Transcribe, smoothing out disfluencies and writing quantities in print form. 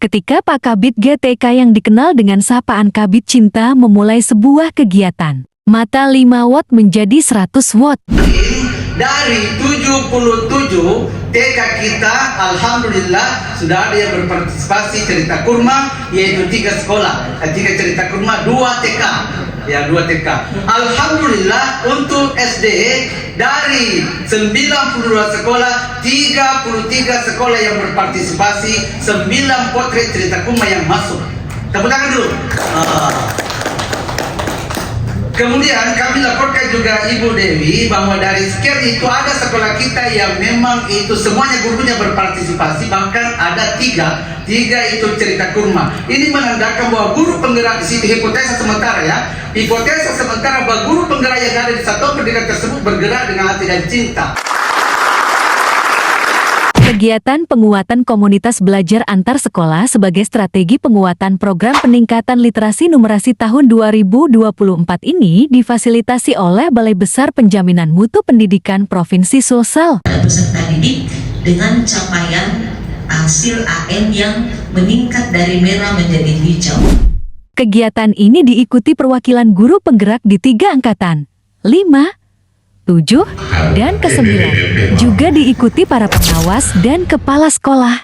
Ketika Pak Kabid GTK yang dikenal dengan sapaan Kabid Cinta memulai sebuah kegiatan, mata 5 watt menjadi 100 watt. Dari 77 TK kita, alhamdulillah sudah ada yang berpartisipasi cerita kurma, yaitu 3 sekolah. 3 cerita kurma, 2 TK. Ya, 2 TK. Alhamdulillah untuk SD dari 92 sekolah, 33 sekolah yang berpartisipasi, 9 potret cerita kurma yang masuk. Tepuk tangan dulu. Kemudian kami laporkan juga Ibu Dewi bahwa dari sekian itu ada sekolah kita yang memang itu semuanya gurunya berpartisipasi, bahkan ada 3 itu cerita kurma. Ini menandakan bahwa guru penggerak di situ, hipotesa sementara ya, hipotesa sementara bahwa guru penggerak yang ada di satuan pendidikan tersebut bergerak dengan hati dan cinta. Kegiatan penguatan komunitas belajar antar sekolah sebagai strategi penguatan program peningkatan literasi numerasi tahun 2024 ini difasilitasi oleh Balai Besar Penjaminan Mutu Pendidikan Provinsi Sulsel. Peserta didik dengan capaian hasil AN yang meningkat dari merah menjadi hijau. Kegiatan ini diikuti perwakilan guru penggerak di 3 angkatan, 5, 7, dan ke-9. Juga diikuti para pengawas dan kepala sekolah.